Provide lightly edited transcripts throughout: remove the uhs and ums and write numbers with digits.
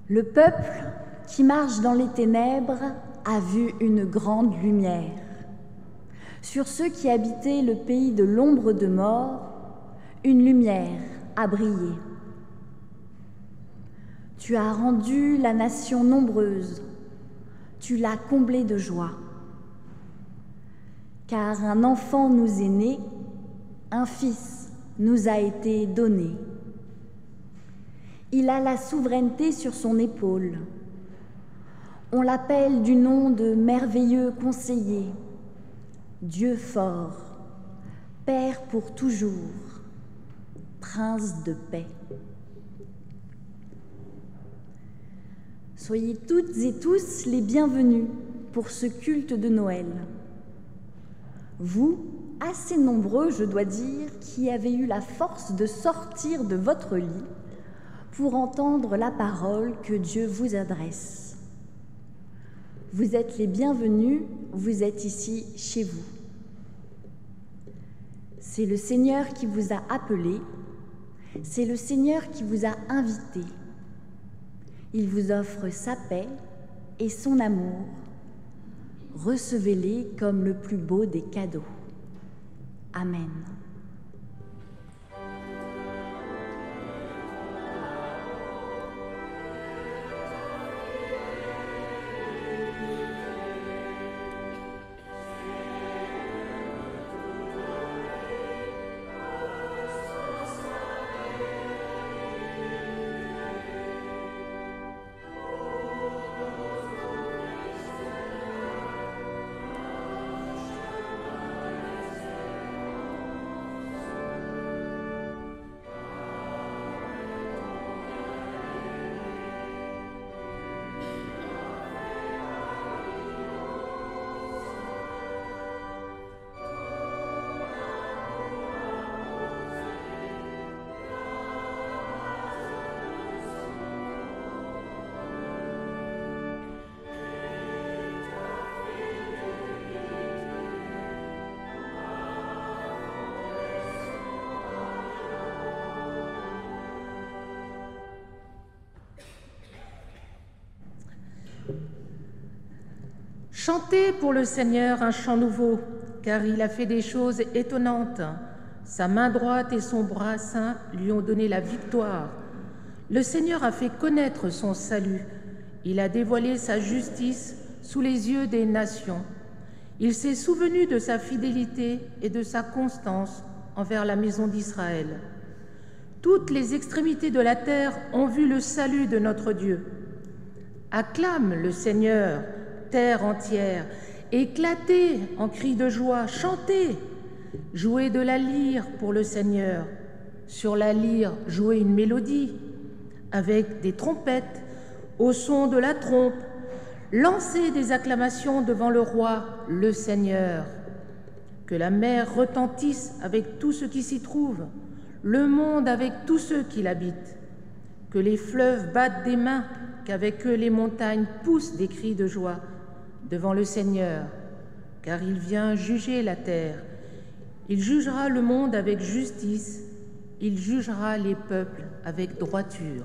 Le peuple qui marche dans les ténèbres a vu une grande lumière. Sur ceux qui habitaient le pays de l'ombre de mort, une lumière a brillé. Tu as rendu la nation nombreuse, tu l'as comblée de joie. Car un enfant nous est né, un fils nous a été donné. Il a la souveraineté sur son épaule. On l'appelle du nom de merveilleux conseiller, Dieu fort, Père pour toujours, Prince de paix. Soyez toutes et tous les bienvenus pour ce culte de Noël. Vous, assez nombreux, je dois dire, qui avez eu la force de sortir de votre lit pour entendre la parole que Dieu vous adresse. Vous êtes les bienvenus, vous êtes ici chez vous. C'est le Seigneur qui vous a appelé, c'est le Seigneur qui vous a invité. Il vous offre sa paix et son amour. Recevez-les comme le plus beau des cadeaux. Amen. Chantez pour le Seigneur un chant nouveau, car il a fait des choses étonnantes. Sa main droite et son bras saint lui ont donné la victoire. Le Seigneur a fait connaître son salut. Il a dévoilé sa justice sous les yeux des nations. Il s'est souvenu de sa fidélité et de sa constance envers la maison d'Israël. Toutes les extrémités de la terre ont vu le salut de notre Dieu. Acclame le Seigneur, terre entière, éclatez en cris de joie, chantez, jouez de la lyre pour le Seigneur. Sur la lyre, jouez une mélodie, avec des trompettes, au son de la trompe, lancez des acclamations devant le roi, le Seigneur. Que la mer retentisse avec tout ce qui s'y trouve, le monde avec tous ceux qui l'habitent. Que les fleuves battent des mains, qu'avec eux les montagnes poussent des cris de joie devant le Seigneur, car il vient juger la terre. Il jugera le monde avec justice, il jugera les peuples avec droiture.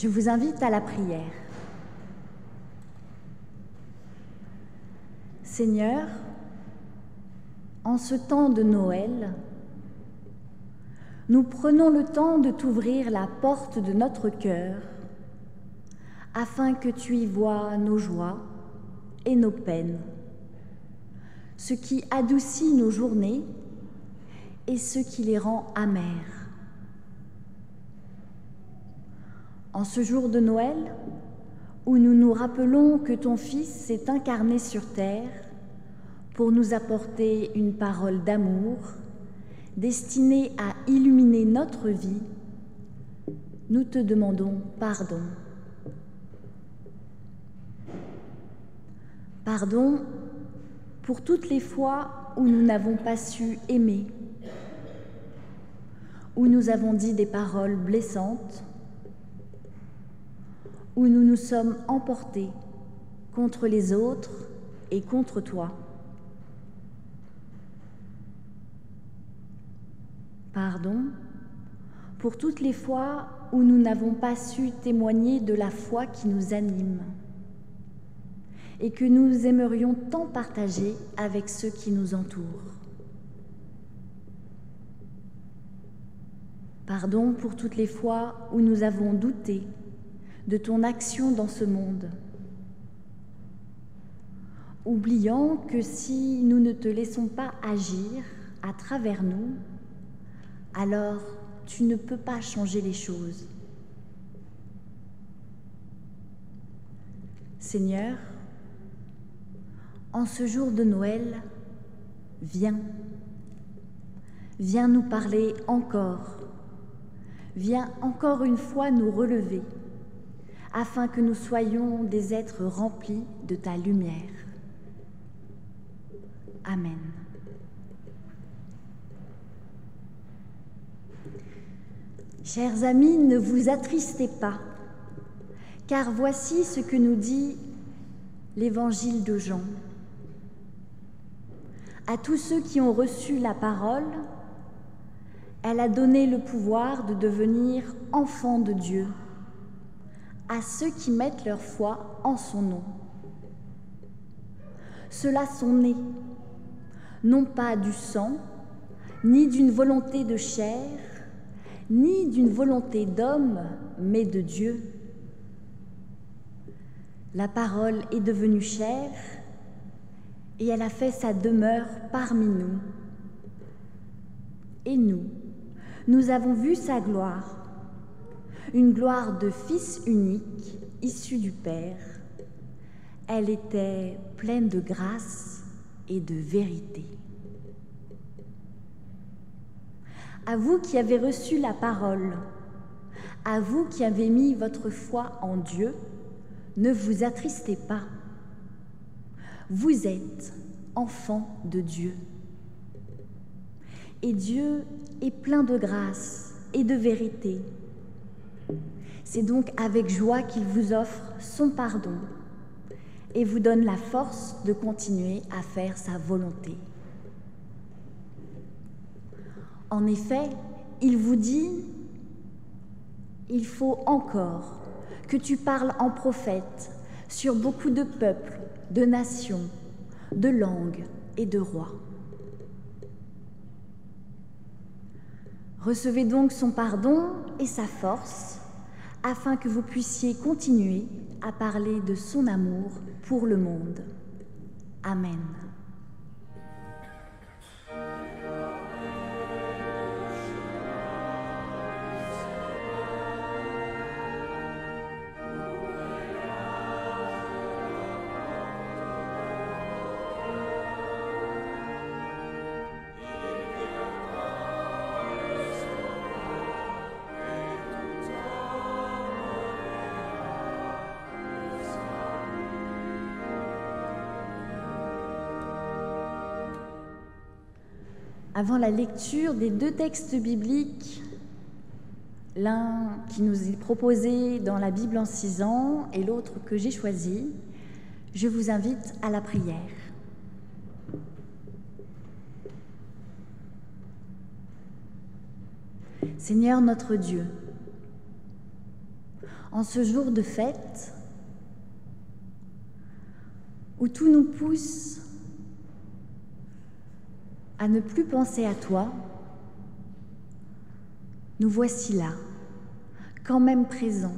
Je vous invite à la prière. Seigneur, en ce temps de Noël, nous prenons le temps de t'ouvrir la porte de notre cœur afin que tu y vois nos joies et nos peines, ce qui adoucit nos journées et ce qui les rend amères. En ce jour de Noël, où nous nous rappelons que ton Fils s'est incarné sur terre pour nous apporter une parole d'amour destinée à illuminer notre vie, nous te demandons pardon. Pardon pour toutes les fois où nous n'avons pas su aimer, où nous avons dit des paroles blessantes, où nous nous sommes emportés contre les autres et contre toi. Pardon pour toutes les fois où nous n'avons pas su témoigner de la foi qui nous anime et que nous aimerions tant partager avec ceux qui nous entourent. Pardon pour toutes les fois où nous avons douté de ton action dans ce monde, oubliant que si nous ne te laissons pas agir à travers nous, alors tu ne peux pas changer les choses. Seigneur, en ce jour de Noël, viens nous parler encore, viens encore une fois nous relever, afin que nous soyons des êtres remplis de ta lumière. Amen. Chers amis, ne vous attristez pas, car voici ce que nous dit l'Évangile de Jean. À tous ceux qui ont reçu la parole, elle a donné le pouvoir de devenir enfants de Dieu, à ceux qui mettent leur foi en son nom. Ceux-là sont nés, non pas du sang, ni d'une volonté de chair, ni d'une volonté d'homme, mais de Dieu. La parole est devenue chair et elle a fait sa demeure parmi nous. Et nous avons vu sa gloire, une gloire de Fils unique, issu du Père. Elle était pleine de grâce et de vérité. À vous qui avez reçu la parole, à vous qui avez mis votre foi en Dieu, ne vous attristez pas. Vous êtes enfants de Dieu. Et Dieu est plein de grâce et de vérité. C'est donc avec joie qu'il vous offre son pardon et vous donne la force de continuer à faire sa volonté. En effet, il vous dit « Il faut encore que tu parles en prophète sur beaucoup de peuples, de nations, de langues et de rois. » Recevez donc son pardon et sa force, afin que vous puissiez continuer à parler de son amour pour le monde. Amen. Avant la lecture des deux textes bibliques, l'un qui nous est proposé dans la Bible en 6 ans et l'autre que j'ai choisi, je vous invite à la prière. Seigneur notre Dieu, en ce jour de fête où tout nous pousse à ne plus penser à toi, nous voici là, quand même présents.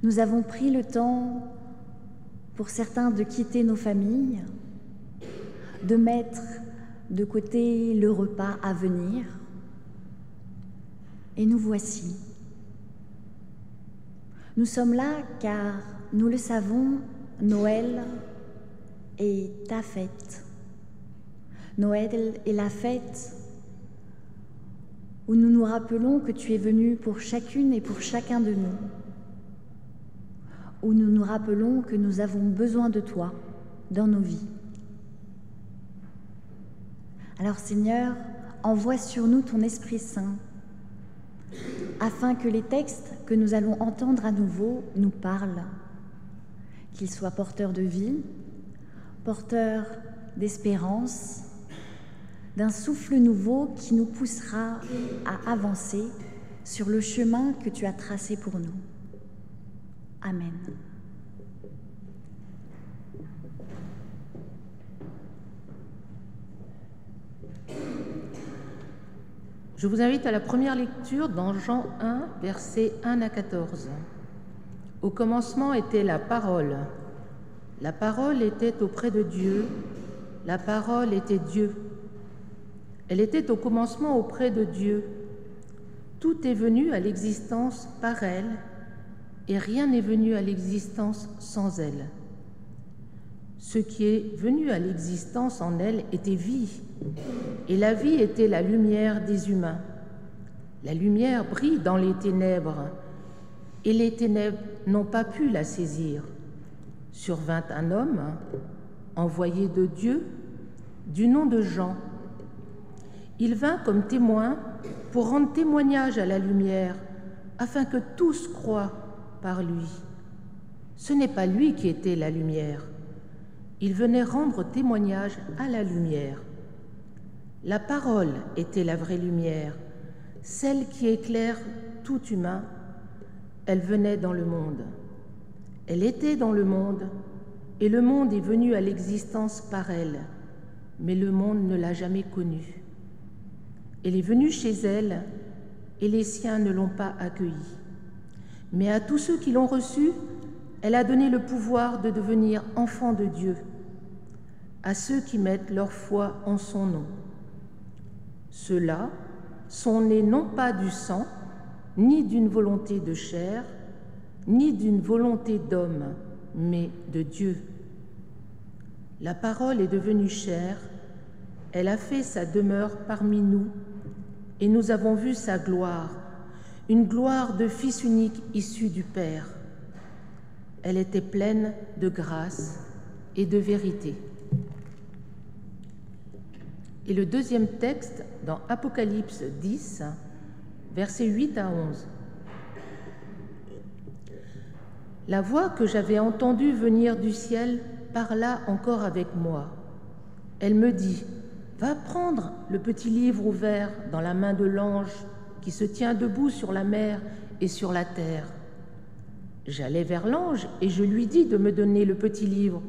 Nous avons pris le temps, pour certains, de quitter nos familles, de mettre de côté le repas à venir, et nous voici. Nous sommes là car, nous le savons, Noël est ta fête. Noël est la fête où nous nous rappelons que tu es venu pour chacune et pour chacun de nous, où nous nous rappelons que nous avons besoin de toi dans nos vies. Alors Seigneur, envoie sur nous ton Esprit Saint, afin que les textes que nous allons entendre à nouveau nous parlent, qu'ils soient porteurs de vie, porteurs d'espérance, d'un souffle nouveau qui nous poussera à avancer sur le chemin que tu as tracé pour nous. Amen. Je vous invite à la première lecture dans Jean 1, versets 1 à 14. Au commencement était la parole. La parole était auprès de Dieu. La parole était Dieu. Elle était au commencement auprès de Dieu. Tout est venu à l'existence par elle, et rien n'est venu à l'existence sans elle. Ce qui est venu à l'existence en elle était vie, et la vie était la lumière des humains. La lumière brille dans les ténèbres, et les ténèbres n'ont pas pu la saisir. Survint un homme, envoyé de Dieu, du nom de Jean. Il vint comme témoin pour rendre témoignage à la lumière, afin que tous croient par lui. Ce n'est pas lui qui était la lumière. Il venait rendre témoignage à la lumière. La parole était la vraie lumière, celle qui éclaire tout humain. Elle venait dans le monde. Elle était dans le monde, et le monde est venu à l'existence par elle, mais le monde ne l'a jamais connue. Elle est venue chez elle, et les siens ne l'ont pas accueillie. Mais à tous ceux qui l'ont reçue, elle a donné le pouvoir de devenir enfants de Dieu, à ceux qui mettent leur foi en son nom. Ceux-là sont nés non pas du sang, ni d'une volonté de chair, ni d'une volonté d'homme, mais de Dieu. La parole est devenue chair, elle a fait sa demeure parmi nous, et nous avons vu sa gloire, une gloire de Fils unique issu du Père. Elle était pleine de grâce et de vérité. Et le deuxième texte, dans Apocalypse 10, versets 8 à 11. La voix que j'avais entendue venir du ciel parla encore avec moi. Elle me dit, « Va prendre le petit livre ouvert dans la main de l'ange qui se tient debout sur la mer et sur la terre. » J'allai vers l'ange et je lui dis de me donner le petit livre.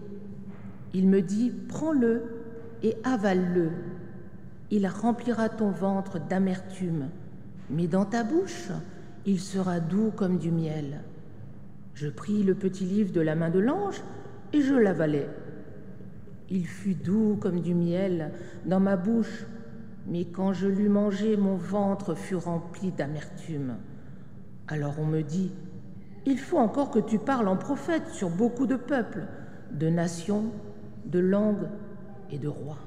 Il me dit, « Prends-le et avale-le. Il remplira ton ventre d'amertume, mais dans ta bouche, il sera doux comme du miel. » Je pris le petit livre de la main de l'ange et je l'avalai. Il fut doux comme du miel dans ma bouche, mais quand je l'eus mangé, mon ventre fut rempli d'amertume. Alors on me dit, « Il faut encore que tu parles en prophète sur beaucoup de peuples, de nations, de langues et de rois. »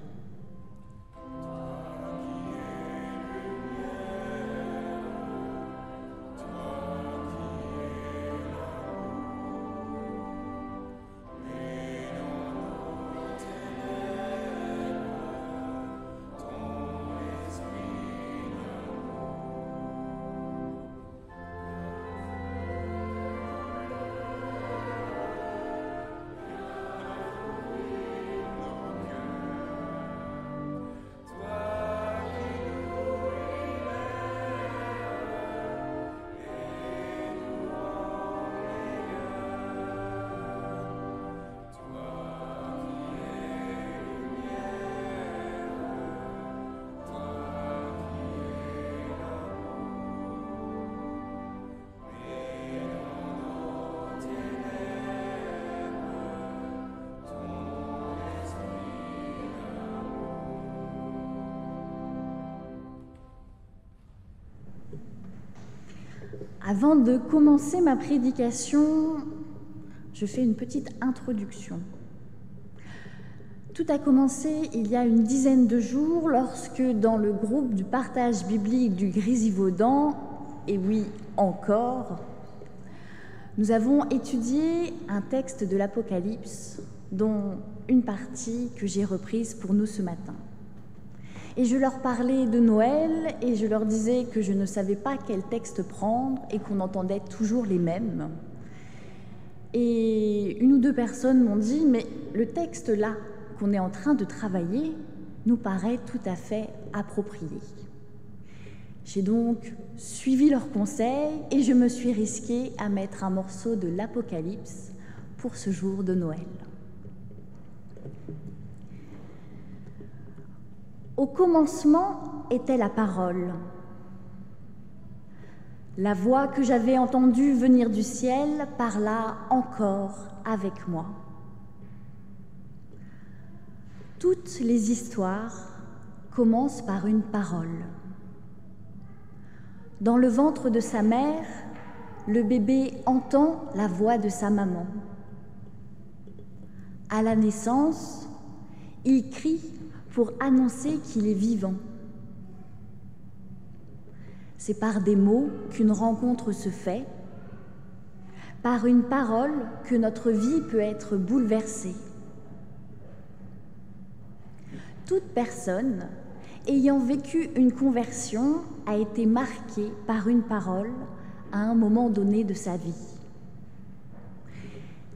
Avant de commencer ma prédication, je fais une petite introduction. Tout a commencé il y a une dizaine de jours lorsque, dans le groupe du partage biblique du Grésivaudan, et oui, encore, nous avons étudié un texte de l'Apocalypse, dont une partie que j'ai reprise pour nous ce matin. Et je leur parlais de Noël et je leur disais que je ne savais pas quel texte prendre et qu'on entendait toujours les mêmes. Et une ou deux personnes m'ont dit « mais le texte là qu'on est en train de travailler nous paraît tout à fait approprié ». J'ai donc suivi leurs conseils et je me suis risquée à mettre un morceau de l'Apocalypse pour ce jour de Noël. Au commencement était la parole. La voix que j'avais entendue venir du ciel parla encore avec moi. Toutes les histoires commencent par une parole. Dans le ventre de sa mère, le bébé entend la voix de sa maman. À la naissance, il crie pour annoncer qu'il est vivant. C'est par des mots qu'une rencontre se fait, par une parole que notre vie peut être bouleversée. Toute personne ayant vécu une conversion a été marquée par une parole à un moment donné de sa vie.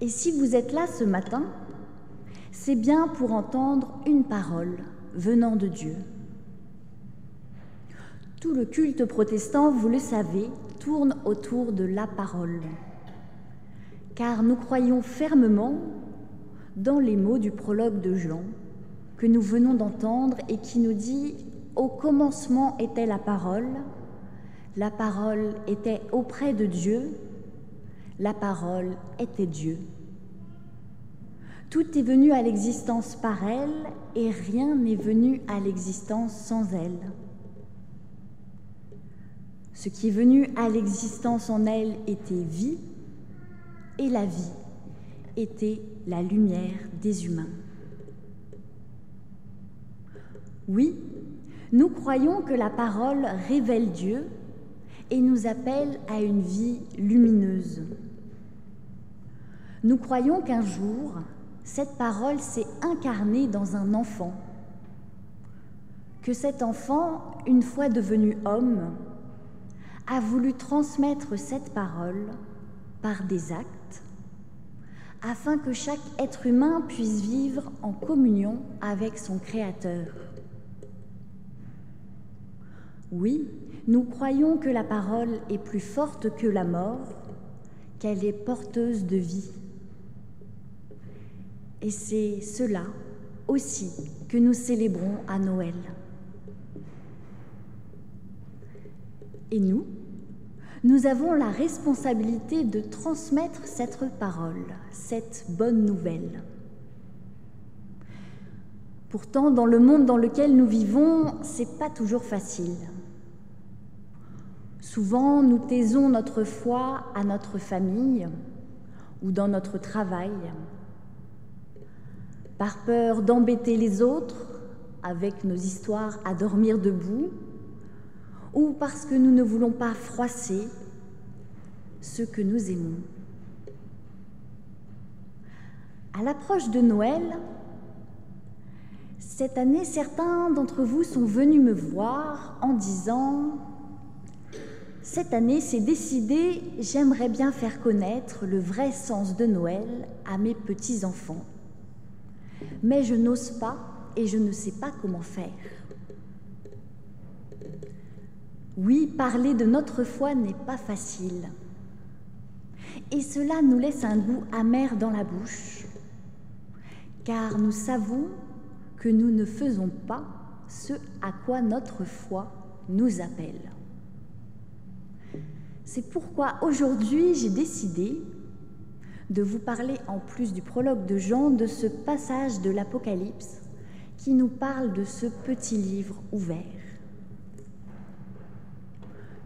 Et si vous êtes là ce matin, c'est bien pour entendre une parole venant de Dieu. Tout le culte protestant, vous le savez, tourne autour de la parole, car nous croyons fermement dans les mots du prologue de Jean que nous venons d'entendre et qui nous dit « Au commencement était la parole était auprès de Dieu, la parole était Dieu. Tout est venu à l'existence par elle et rien n'est venu à l'existence sans elle. Ce qui est venu à l'existence en elle était vie, et la vie était la lumière des humains. » Oui, nous croyons que la parole révèle Dieu et nous appelle à une vie lumineuse. Nous croyons qu'un jour, cette parole s'est incarnée dans un enfant, que cet enfant, une fois devenu homme, a voulu transmettre cette parole par des actes, afin que chaque être humain puisse vivre en communion avec son Créateur. Oui, nous croyons que la parole est plus forte que la mort, qu'elle est porteuse de vie. Et c'est cela aussi que nous célébrons à Noël. Et nous avons la responsabilité de transmettre cette parole, cette bonne nouvelle. Pourtant, dans le monde dans lequel nous vivons, c'est pas toujours facile. Souvent, nous taisons notre foi à notre famille ou dans notre travail, par peur d'embêter les autres avec nos histoires à dormir debout, ou parce que nous ne voulons pas froisser ceux que nous aimons. À l'approche de Noël, cette année, certains d'entre vous sont venus me voir en disant « Cette année, c'est décidé, j'aimerais bien faire connaître le vrai sens de Noël à mes petits-enfants. Mais je n'ose pas et je ne sais pas comment faire. » Oui, parler de notre foi n'est pas facile. Et cela nous laisse un goût amer dans la bouche, car nous savons que nous ne faisons pas ce à quoi notre foi nous appelle. C'est pourquoi aujourd'hui j'ai décidé de vous parler, en plus du prologue de Jean, de ce passage de l'Apocalypse qui nous parle de ce petit livre ouvert.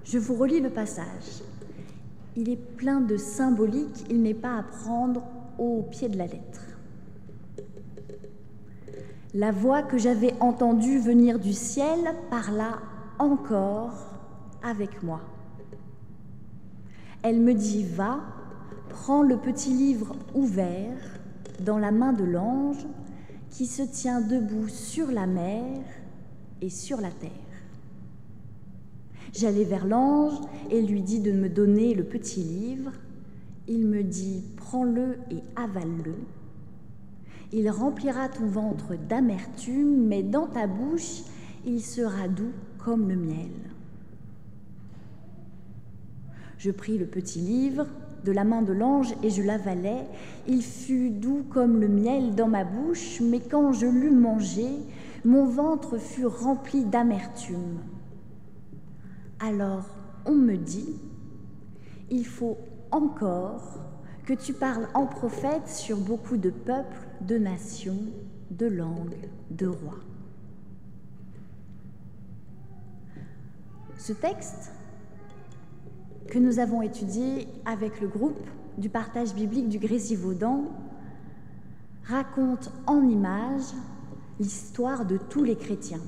Je vous relis le passage. Il est plein de symbolique, il n'est pas à prendre au pied de la lettre. La voix que j'avais entendue venir du ciel parla encore avec moi. Elle me dit « Va, prends le petit livre ouvert dans la main de l'ange qui se tient debout sur la mer et sur la terre. » J'allai vers l'ange et lui dis de me donner le petit livre. Il me dit « Prends-le et avale-le. Il remplira ton ventre d'amertume, mais dans ta bouche, il sera doux comme le miel. » Je pris le petit livre de la main de l'ange et je l'avalai. Il fut doux comme le miel dans ma bouche, mais quand je l'eus mangé, mon ventre fut rempli d'amertume. Alors on me dit, il faut encore que tu parles en prophète sur beaucoup de peuples, de nations, de langues, de rois. Ce texte que nous avons étudié avec le groupe du partage biblique du Grésivaudan raconte en images l'histoire de tous les chrétiens.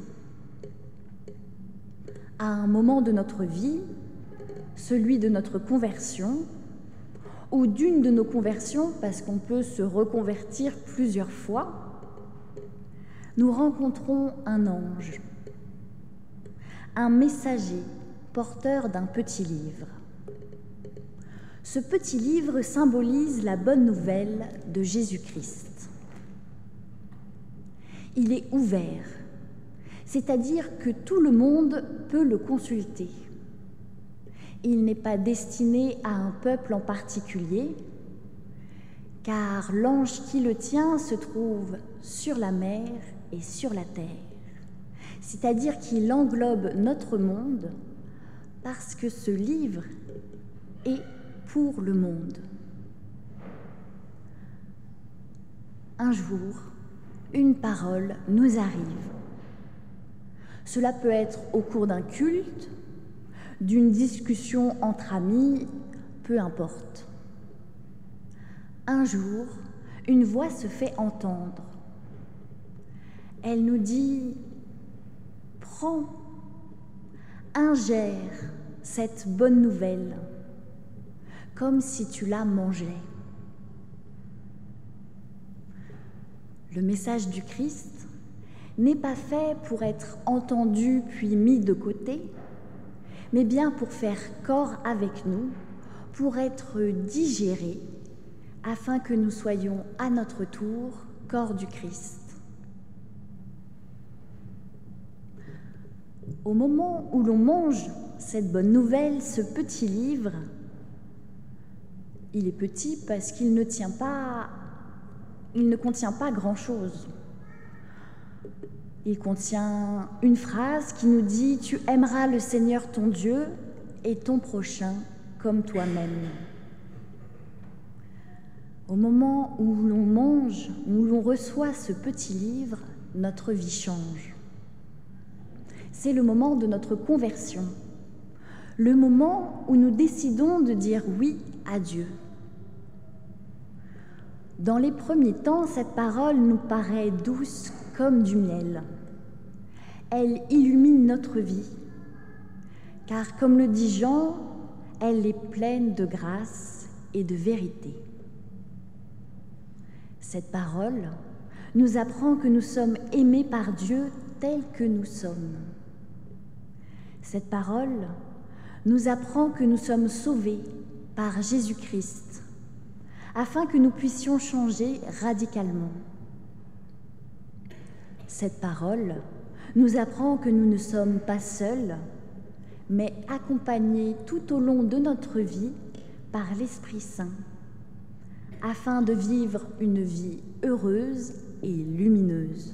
À un moment de notre vie, celui de notre conversion, ou d'une de nos conversions, parce qu'on peut se reconvertir plusieurs fois, nous rencontrons un ange, un messager porteur d'un petit livre. Ce petit livre symbolise la bonne nouvelle de Jésus-Christ. Il est ouvert, c'est-à-dire que tout le monde peut le consulter. Il n'est pas destiné à un peuple en particulier, car l'ange qui le tient se trouve sur la mer et sur la terre, c'est-à-dire qu'il englobe notre monde parce que ce livre est pour le monde. Un jour, une parole nous arrive. Cela peut être au cours d'un culte, d'une discussion entre amis, peu importe. Un jour, une voix se fait entendre. Elle nous dit « Prends, ingère cette bonne nouvelle, comme si tu la mangeais. » Le message du Christ n'est pas fait pour être entendu puis mis de côté, mais bien pour faire corps avec nous, pour être digéré, afin que nous soyons à notre tour corps du Christ. Au moment où l'on mange cette bonne nouvelle, ce petit livre, il est petit parce qu'il ne contient pas grand-chose. Il contient une phrase qui nous dit « Tu aimeras le Seigneur ton Dieu et ton prochain comme toi-même. » Au moment où l'on mange, où l'on reçoit ce petit livre, notre vie change. C'est le moment de notre conversion, le moment où nous décidons de dire oui à Dieu. Dans les premiers temps, cette parole nous paraît douce comme du miel. Elle illumine notre vie, car comme le dit Jean, elle est pleine de grâce et de vérité. Cette parole nous apprend que nous sommes aimés par Dieu tels que nous sommes. Cette parole nous apprend que nous sommes sauvés par Jésus-Christ, afin que nous puissions changer radicalement. Cette parole nous apprend que nous ne sommes pas seuls, mais accompagnés tout au long de notre vie par l'Esprit Saint, afin de vivre une vie heureuse et lumineuse.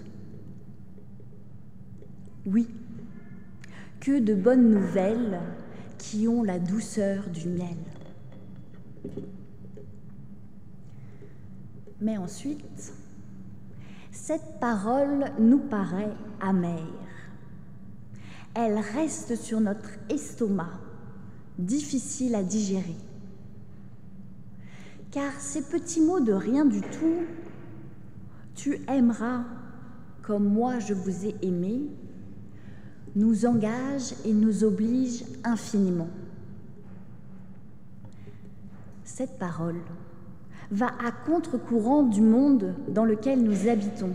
Oui, que de bonnes nouvelles qui ont la douceur du miel. Mais ensuite, cette parole nous paraît amère. Elle reste sur notre estomac, difficile à digérer. car ces petits mots de rien du tout, tu aimeras comme moi je vous ai aimé, nous engagent et nous obligent infiniment. Cette parole va à contre-courant du monde dans lequel nous habitons.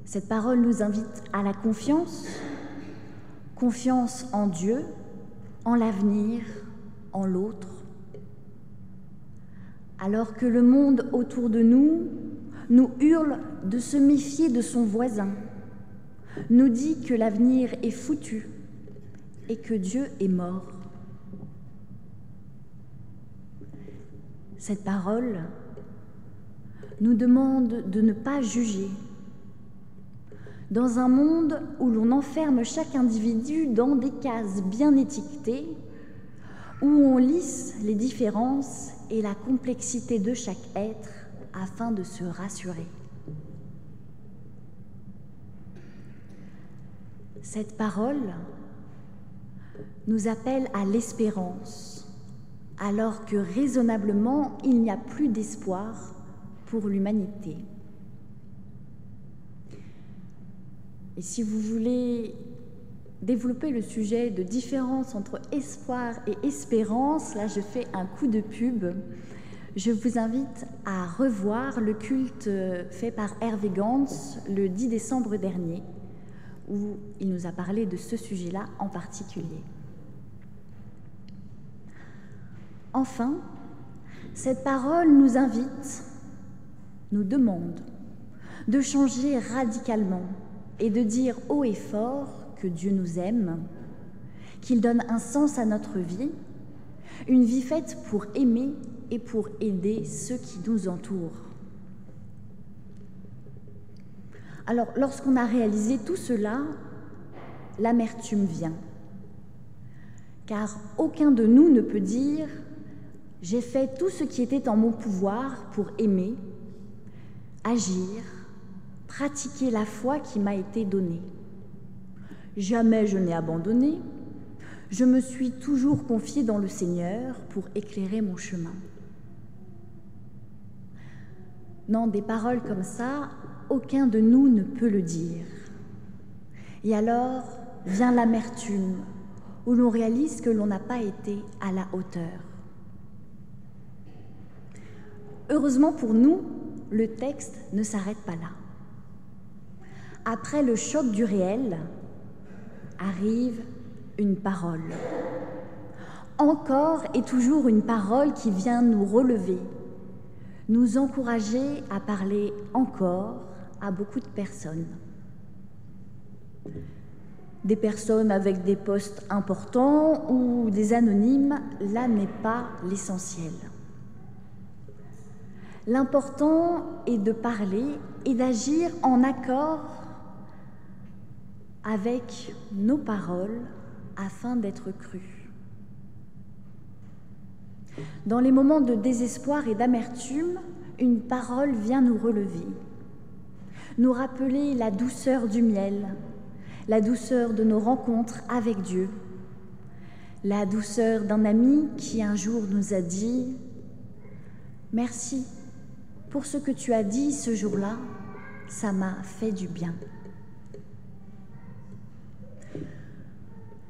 Cette parole nous invite à la confiance, confiance en Dieu, en l'avenir, en l'autre. Alors que le monde autour de nous nous hurle de se méfier de son voisin, nous dit que l'avenir est foutu et que Dieu est mort. Cette parole nous demande de ne pas juger. Dans un monde où l'on enferme chaque individu dans des cases bien étiquetées, où on lisse les différences et la complexité de chaque être afin de se rassurer. Cette parole nous appelle à l'espérance, alors que raisonnablement, il n'y a plus d'espoir pour l'humanité. Et si vous voulez développer le sujet de différence entre espoir et espérance, là je fais un coup de pub. Je vous invite à revoir le culte fait par Hervé Gantz le 10 décembre dernier, où il nous a parlé de ce sujet-là en particulier. Enfin, cette parole nous invite, nous demande de changer radicalement et de dire haut et fort que Dieu nous aime, qu'il donne un sens à notre vie, une vie faite pour aimer et pour aider ceux qui nous entourent. Alors, lorsqu'on a réalisé tout cela, l'amertume vient. Car aucun de nous ne peut dire « j'ai fait tout ce qui était en mon pouvoir pour aimer, agir, pratiquer la foi qui m'a été donnée. Jamais je n'ai abandonné, je me suis toujours confié dans le Seigneur pour éclairer mon chemin. » Non, des paroles comme ça, aucun de nous ne peut le dire. Et alors vient l'amertume, où l'on réalise que l'on n'a pas été à la hauteur. Heureusement pour nous, le texte ne s'arrête pas là. Après le choc du réel, arrive une parole. Encore et toujours une parole qui vient nous relever, nous encourager à parler encore à beaucoup de personnes. Des personnes avec des postes importants ou des anonymes, là n'est pas l'essentiel. L'important est de parler et d'agir en accord avec nos paroles afin d'être crus. Dans les moments de désespoir et d'amertume, une parole vient nous relever, nous rappeler la douceur du miel, la douceur de nos rencontres avec Dieu, la douceur d'un ami qui un jour nous a dit « Merci pour ce que tu as dit ce jour-là, ça m'a fait du bien. »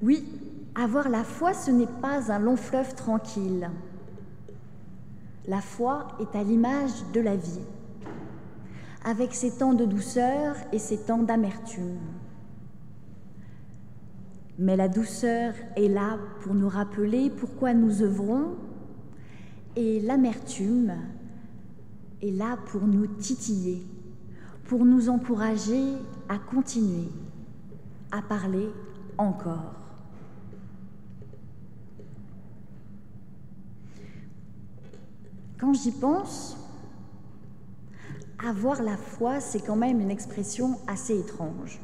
Oui, avoir la foi, ce n'est pas un long fleuve tranquille. La foi est à l'image de la vie, avec ses temps de douceur et ses temps d'amertume. Mais la douceur est là pour nous rappeler pourquoi nous œuvrons, et l'amertume est là pour nous titiller, pour nous encourager à continuer, à parler encore. Quand j'y pense, avoir la foi, c'est quand même une expression assez étrange.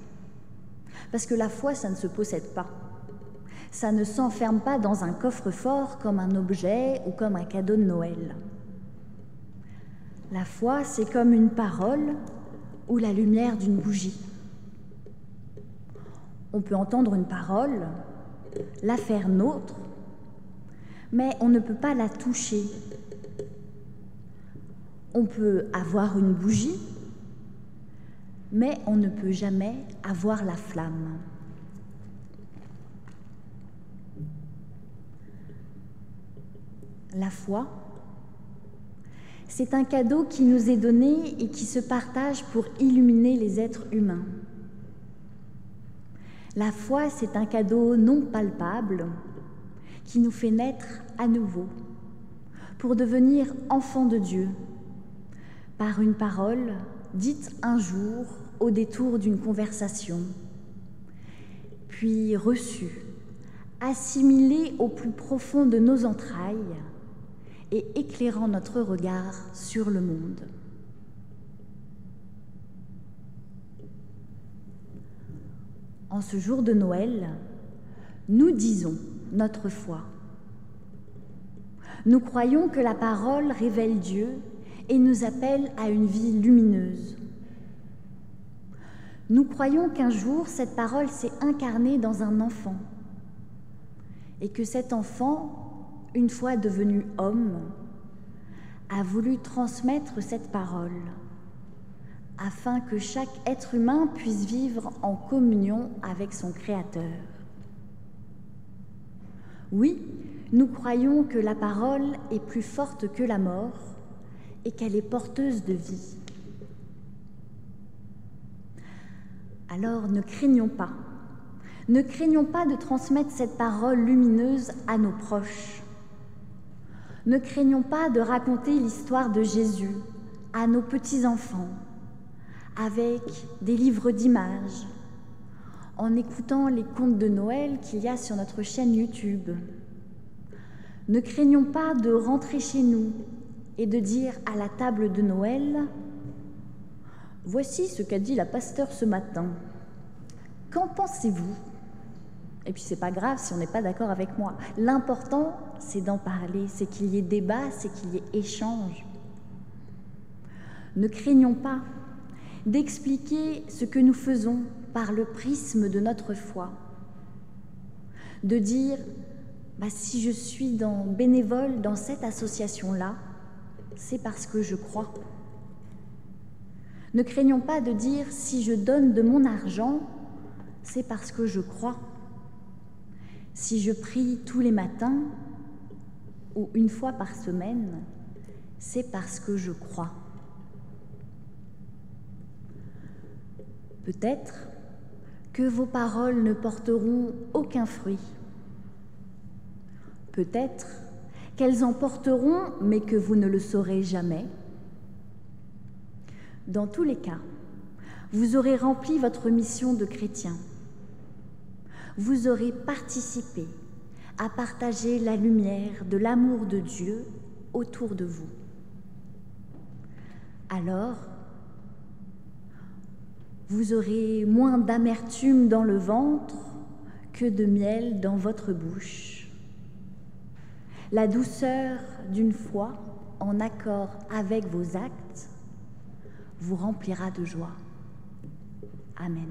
Parce que la foi, ça ne se possède pas. Ça ne s'enferme pas dans un coffre-fort comme un objet ou comme un cadeau de Noël. La foi, c'est comme une parole ou la lumière d'une bougie. On peut entendre une parole, la faire nôtre, mais on ne peut pas la toucher. On peut avoir une bougie, mais on ne peut jamais avoir la flamme. La foi, c'est un cadeau qui nous est donné et qui se partage pour illuminer les êtres humains. La foi, c'est un cadeau non palpable qui nous fait naître à nouveau pour devenir enfants de Dieu par une parole dite un jour au détour d'une conversation, puis reçue, assimilée au plus profond de nos entrailles et éclairant notre regard sur le monde. En ce jour de Noël, nous disons notre foi. Nous croyons que la parole révèle Dieu et nous appelle à une vie lumineuse. Nous croyons qu'un jour, cette parole s'est incarnée dans un enfant et que cet enfant, une fois devenu homme, a voulu transmettre cette parole afin que chaque être humain puisse vivre en communion avec son Créateur. Oui, nous croyons que la parole est plus forte que la mort et qu'elle est porteuse de vie. Alors ne craignons pas. Ne craignons pas de transmettre cette parole lumineuse à nos proches. Ne craignons pas de raconter l'histoire de Jésus à nos petits-enfants avec des livres d'images, en écoutant les contes de Noël qu'il y a sur notre chaîne YouTube. Ne craignons pas de rentrer chez nous et de dire à la table de Noël « Voici ce qu'a dit la pasteur ce matin. Qu'en pensez-vous » Et puis c'est pas grave si on n'est pas d'accord avec moi. L'important, c'est d'en parler, c'est qu'il y ait débat, c'est qu'il y ait échange. Ne craignons pas d'expliquer ce que nous faisons par le prisme de notre foi. De dire, si je suis bénévole dans cette association-là, c'est parce que je crois. Ne craignons pas de dire, si je donne de mon argent, c'est parce que je crois. Si je prie tous les matins ou une fois par semaine, c'est parce que je crois. Peut-être que vos paroles ne porteront aucun fruit. Peut-être qu'elles en porteront, mais que vous ne le saurez jamais. Dans tous les cas, vous aurez rempli votre mission de chrétien. Vous aurez participé à partager la lumière de l'amour de Dieu autour de vous. Alors, vous aurez moins d'amertume dans le ventre que de miel dans votre bouche. La douceur d'une foi en accord avec vos actes vous remplira de joie. Amen.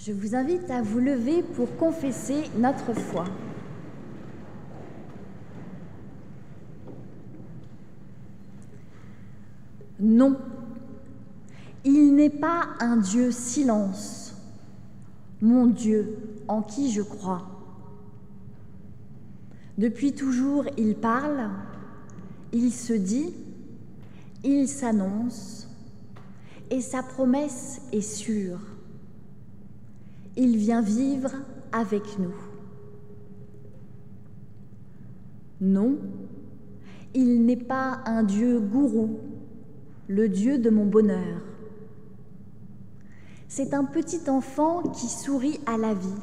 Je vous invite à vous lever pour confesser notre foi. Non, il n'est pas un Dieu silence, mon Dieu en qui je crois. Depuis toujours, il parle, il se dit, il s'annonce, et sa promesse est sûre. Il vient vivre avec nous. Non, il n'est pas un Dieu gourou, le Dieu de mon bonheur. C'est un petit enfant qui sourit à la vie,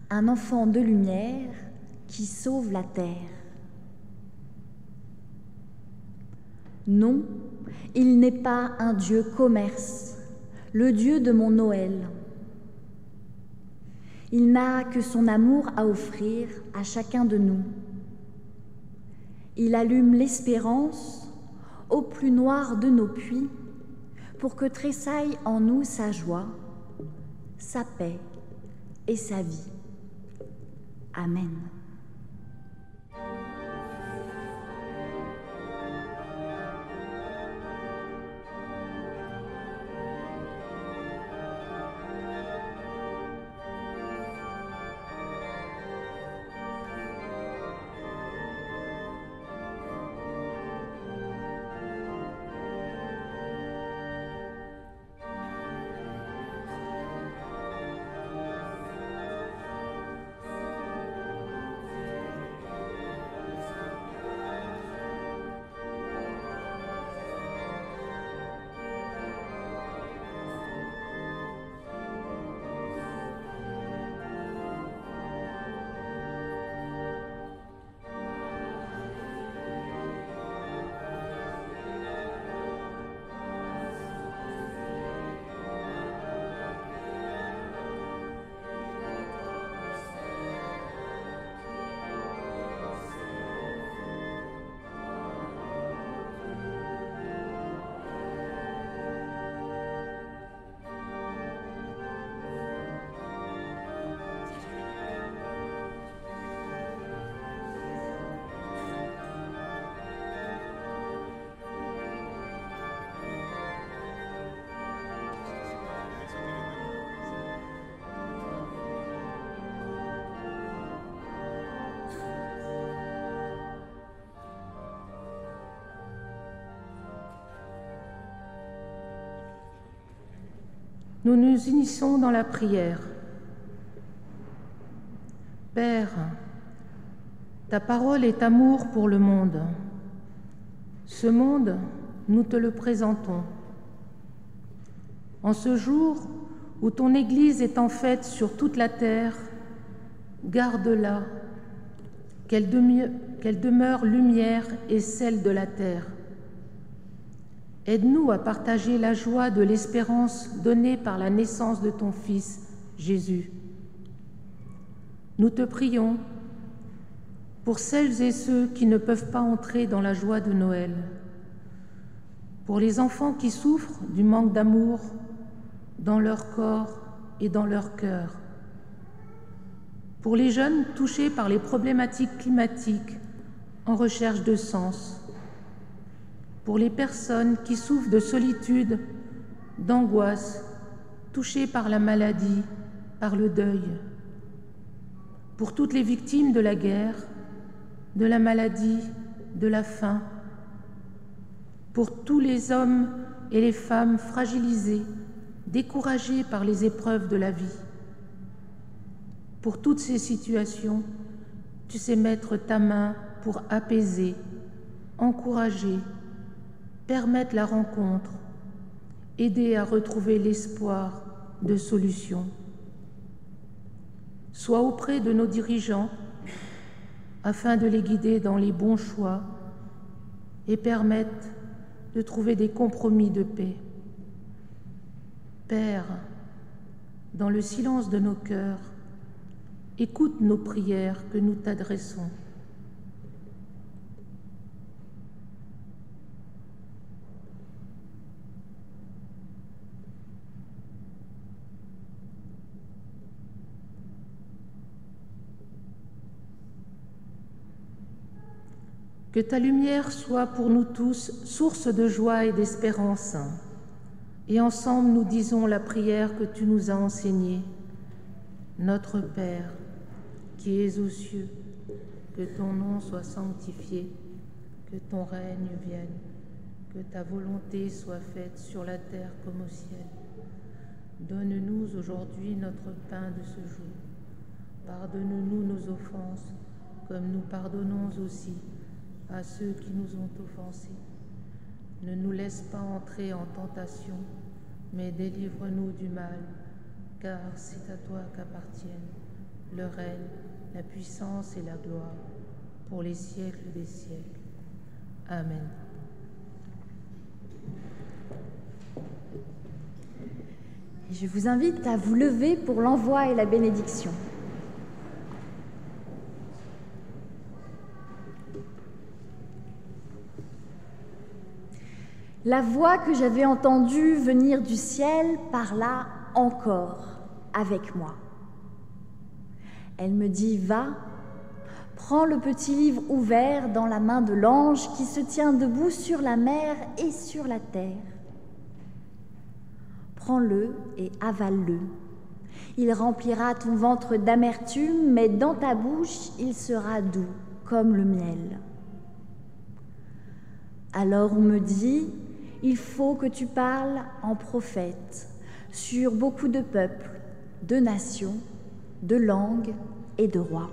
un enfant de lumière qui sauve la terre. Non, il n'est pas un Dieu commerce, le Dieu de mon Noël. Il n'a que son amour à offrir à chacun de nous. Il allume l'espérance au plus noir de nos puits pour que tressaille en nous sa joie, sa paix et sa vie. Amen. Nous nous unissons dans la prière. Père, ta parole est amour pour le monde. Ce monde, nous te le présentons. En ce jour où ton Église est en fête sur toute la terre, garde-la, qu'elle demeure lumière et sel de la terre. Aide-nous à partager la joie de l'espérance donnée par la naissance de ton Fils, Jésus. Nous te prions pour celles et ceux qui ne peuvent pas entrer dans la joie de Noël, pour les enfants qui souffrent du manque d'amour dans leur corps et dans leur cœur, pour les jeunes touchés par les problématiques climatiques en recherche de sens, pour les personnes qui souffrent de solitude, d'angoisse, touchées par la maladie, par le deuil, pour toutes les victimes de la guerre, de la maladie, de la faim, pour tous les hommes et les femmes fragilisés, découragés par les épreuves de la vie. Pour toutes ces situations, tu sais mettre ta main pour apaiser, encourager, permettre la rencontre, aider à retrouver l'espoir de solutions. Sois auprès de nos dirigeants afin de les guider dans les bons choix et permettre de trouver des compromis de paix. Père, dans le silence de nos cœurs, écoute nos prières que nous t'adressons. Que ta lumière soit pour nous tous source de joie et d'espérance. Et ensemble, nous disons la prière que tu nous as enseignée. Notre Père, qui es aux cieux, que ton nom soit sanctifié, que ton règne vienne, que ta volonté soit faite sur la terre comme au ciel. Donne-nous aujourd'hui notre pain de ce jour. Pardonne-nous nos offenses, comme nous pardonnons aussi à ceux qui nous ont offensés. Ne nous laisse pas entrer en tentation, mais délivre-nous du mal, car c'est à toi qu'appartiennent le règne, la puissance et la gloire, pour les siècles des siècles. Amen. Je vous invite à vous lever pour l'envoi et la bénédiction. La voix que j'avais entendue venir du ciel parla encore avec moi. Elle me dit « Va, prends le petit livre ouvert dans la main de l'ange qui se tient debout sur la mer et sur la terre. Prends-le et avale-le. Il remplira ton ventre d'amertume, mais dans ta bouche, il sera doux comme le miel. » Alors on me dit « Il faut que tu parles en prophète sur beaucoup de peuples, de nations, de langues et de rois. »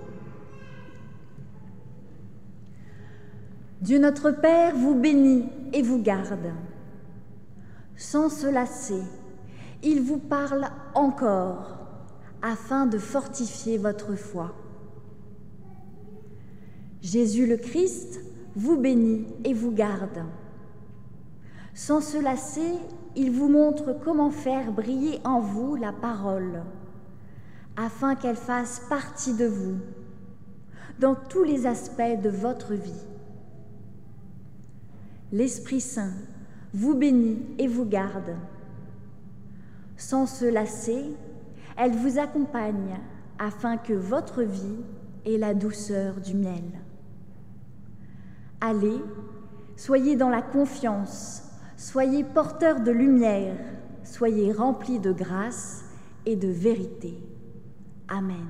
Dieu notre Père vous bénit et vous garde. Sans se lasser, il vous parle encore afin de fortifier votre foi. Jésus le Christ vous bénit et vous garde. Sans se lasser, il vous montre comment faire briller en vous la parole, afin qu'elle fasse partie de vous, dans tous les aspects de votre vie. L'Esprit Saint vous bénit et vous garde. Sans se lasser, elle vous accompagne, afin que votre vie ait la douceur du miel. Allez, soyez dans la confiance, soyez porteurs de lumière, soyez remplis de grâce et de vérité. Amen.